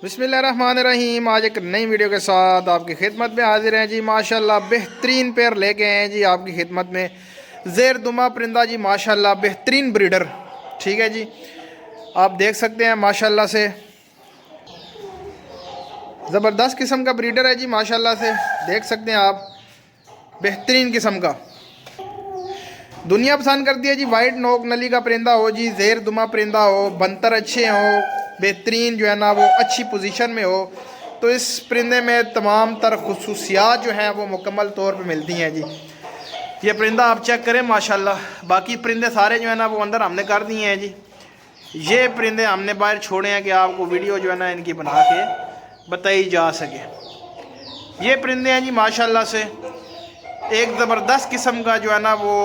बिस्मिल्लाहिर्रहमानिर्रहीम। आज एक नई वीडियो के साथ आपकी खिदमत में हाजिर हैं जी। माशाल्लाह बेहतरीन पेयर लेके आए हैं जी आपकी खिदमत में। ज़ेर दुमा परिंदा जी माशाल्लाह बेहतरीन ब्रीडर, ठीक है जी। आप देख सकते हैं माशाल्लाह से ज़बरदस्त किस्म का ब्रीडर है जी माशाल्लाह से। देख सकते हैं आप बेहतरीन किस्म का, दुनिया पसंद करती है जी। वाइट नोक नली का परिंदा हो जी, ज़ेर दुमा परिंदा हो, बंतर अच्छे हो, बेहतरीन जो है ना वो अच्छी पोजीशन में हो, तो इस परिंदे में तमाम तर खुसूसियात जो हैं वो मुकम्मल तौर पे मिलती हैं जी। ये परिंदा आप चेक करें माशाल्लाह। बाकी परिंदे सारे जो है ना वो अंदर हमने कर दिए हैं जी। ये परिंदे हमने बाहर छोड़े हैं कि आपको वीडियो जो है ना इनकी बना के बताई जा सके। ये परिंदे हैं जी माशाल्लाह से एक ज़बरदस्त किस्म का जो है ना वो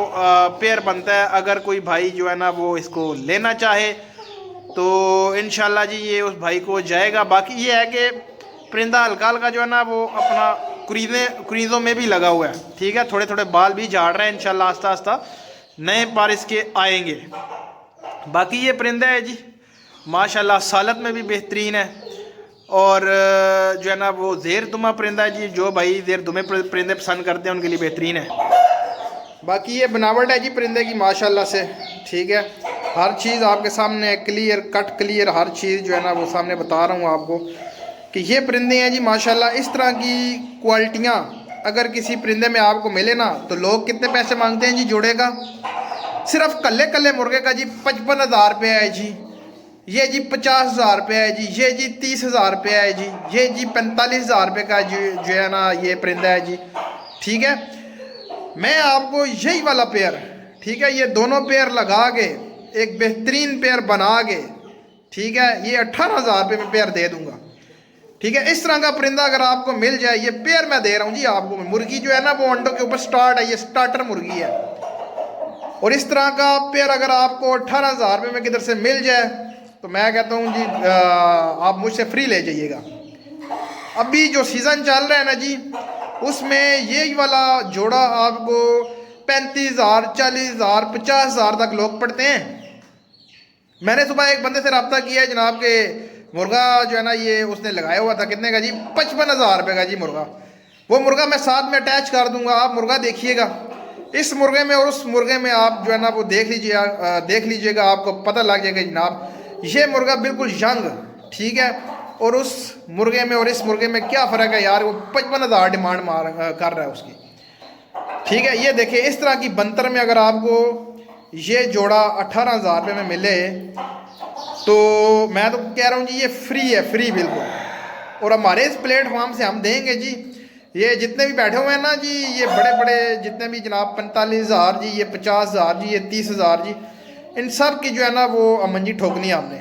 पेयर बनता है। अगर कोई भाई जो है ना वो इसको लेना चाहे तो इंशाल्लाह जी ये उस भाई को जाएगा। बाकी ये है कि परिंदा हल्का हल्का जो है ना वो अपना कुरीज़ों में भी लगा हुआ है, ठीक है। थोड़े थोड़े बाल भी झाड़ रहे हैं, इंशाल्लाह आस्ता आस्ता नए पर इसके आएंगे। बाकी ये परिंदा है जी माशाल्लाह सालत में भी बेहतरीन है और जो है ना वो ज़ेर दुमा परिंदा है जी। जो भाई ज़ेर दुमे परिंदे पसंद करते हैं उनके लिए बेहतरीन है। बाकी ये बनावट है जी परिंदे की माशाल्लाह से, ठीक है। हर चीज़ आपके सामने क्लियर कट क्लियर हर चीज़ जो है ना वो सामने बता रहा हूँ आपको कि ये परिंदे हैं जी माशाल्लाह। इस तरह की क्वालिटियाँ अगर किसी परिंदे में आपको मिले ना तो लोग कितने पैसे मांगते हैं जी जोड़े का? सिर्फ कल्ले कल्ले मुर्गे का जी 55,000 रुपये है जी, ये जी 50,000 रुपये है जी, ये जी 30,000 रुपये है जी, ये जी 45,000 रुपये का जो है ना ये परिंदा है जी, ठीक है। मैं आपको यही वाला पेयर, ठीक है, ये दोनों पेयर लगा के एक बेहतरीन पेयर बना के, ठीक है, ये 18,000 रुपये में पेयर दे दूंगा, ठीक है। इस तरह का परिंदा अगर आपको मिल जाए, ये पेयर मैं दे रहा हूँ जी आपको। मुर्गी जो है ना वो अंडों के ऊपर स्टार्ट है, ये स्टार्टर मुर्गी है। और इस तरह का पेयर अगर आपको 18,000 रुपये में किधर से मिल जाए तो मैं कहता हूँ जी आप मुझसे फ्री ले जाइएगा। अभी जो सीज़न चल रहा है ना जी उसमें ये वाला जोड़ा आपको 35,000 40,000 50,000 तक लोग पड़ते हैं। मैंने सुबह एक बंदे से रब्ता किया है जनाब के, मुर्गा जो है ना ये उसने लगाया हुआ था कितने का जी 55,000 रुपये का जी मुर्गा। वो मुर्गा मैं साथ में अटैच कर दूंगा, आप मुर्गा देखिएगा। इस मुर्गे में और उस मुर्गे में आप जो है ना वो देख लीजिएगा, आपको पता लग जाएगा जनाब ये मुर्गा बिल्कुल यंग, ठीक है, और उस मुर्गे में और इस मुर्गे में क्या फ़र्क है यार। वो 55,000 डिमांड कर रहा है उसकी, ठीक है। ये देखिए इस तरह की बंतर में अगर आपको ये जोड़ा 18,000 रुपये में मिले तो मैं तो कह रहा हूँ जी ये फ्री है, फ्री बिल्कुल। और हमारे इस प्लेटफॉर्म से हम देंगे जी, ये जितने भी बैठे हुए हैं ना जी, ये बड़े बड़े जितने भी जनाब 45,000 जी, ये 50,000 जी, ये 30,000 जी, इन सब की जो है ना वो मंजी ठोकनी है हमने।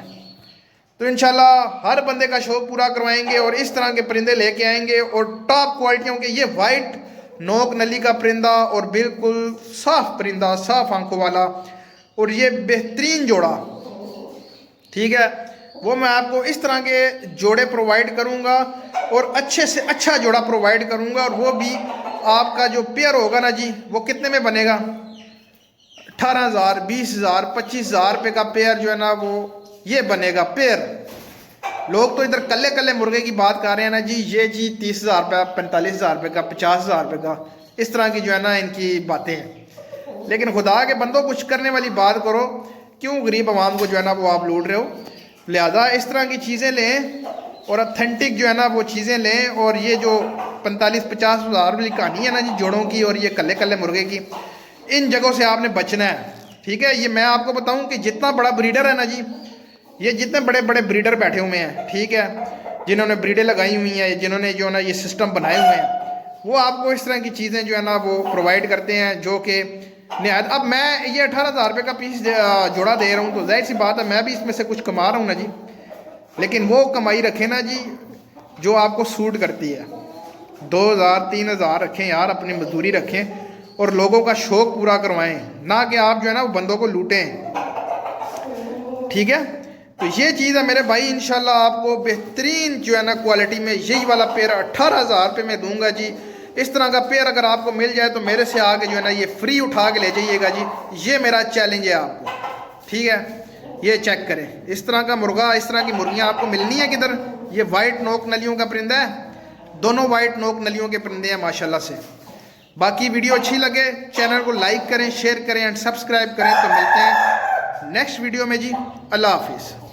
तो इंशाल्लाह हर बंदे का शौक पूरा करवाएंगे और इस तरह के परिंदे लेके आएंगे और टॉप क्वालिटियों के। ये वाइट नोक नली का परिंदा और बिल्कुल साफ परिंदा, साफ आंखों वाला, और ये बेहतरीन जोड़ा, ठीक है, वो मैं आपको इस तरह के जोड़े प्रोवाइड करूंगा और अच्छे से अच्छा जोड़ा प्रोवाइड करूंगा। और वो भी आपका जो पेयर होगा ना जी वो कितने में बनेगा? 18,000 20,000 25,000 रुपये का पेयर जो है ना वो ये बनेगा पेयर। लोग तो इधर कल्ले कल्ले मुर्गे की बात कर रहे हैं ना जी, ये जी 30,000 रुपये 45,000 रुपये का 50,000 रुपये का, इस तरह की जो है ना इनकी बातें हैं। लेकिन खुदा के बंदों कुछ करने वाली बात करो, क्यों गरीब आवाम को जो है ना वो आप लूट रहे हो? लिहाजा इस तरह की चीज़ें लें और ऑथेंटिक जो है ना वो चीज़ें लें। और ये जो 45-50,000 वाली कहानी है ना जी जोड़ों की और ये कल्ले कल्ले मुर्गे की, इन जगहों से आपने बचना है, ठीक है। ये मैं आपको बताऊं कि जितना बड़ा ब्रीडर है ना जी, ये जितने बड़े बड़े ब्रीडर बैठे हुए हैं, ठीक है, जिन्होंने ब्रीडें लगाई हुई हैं, जिन्होंने जो है ना ये सिस्टम बनाए हुए हैं, वो आपको इस तरह की चीज़ें जो है ना वो प्रोवाइड करते हैं जो कि निहायत। अब मैं ये 18,000 रुपये का पीस जोड़ा दे रहा हूँ तो जाहिर सी बात है मैं भी इसमें से कुछ कमा रहा हूँ ना जी। लेकिन वो कमाई रखें ना जी जो आपको सूट करती है। 2,000 3,000 रखें यार, अपनी मजदूरी रखें और लोगों का शौक़ पूरा करवाएं, ना कि आप जो है ना वो बंदों को लूटें, ठीक है। तो ये चीज़ है मेरे भाई, इंशाल्लाह आपको बेहतरीन जो है ना क्वालिटी में यही वाला पेयर 18,000 रुपये में दूंगा जी। इस तरह का पेयर अगर आपको मिल जाए तो मेरे से आगे जो है ना ये फ्री उठा के ले जाइएगा जी। ये मेरा चैलेंज है आपको, ठीक है। ये चेक करें, इस तरह का मुर्गा, इस तरह की मुर्गियाँ आपको मिलनी है किधर? ये वाइट नोक नलियों का परिंदा है, दोनों वाइट नोक नलियों के परिंदे हैं माशाल्लाह से। बाकी वीडियो अच्छी लगे चैनल को लाइक करें, शेयर करें एंड सब्सक्राइब करें। तो मिलते हैं नेक्स्ट वीडियो में जी। अल्लाह हाफिज़।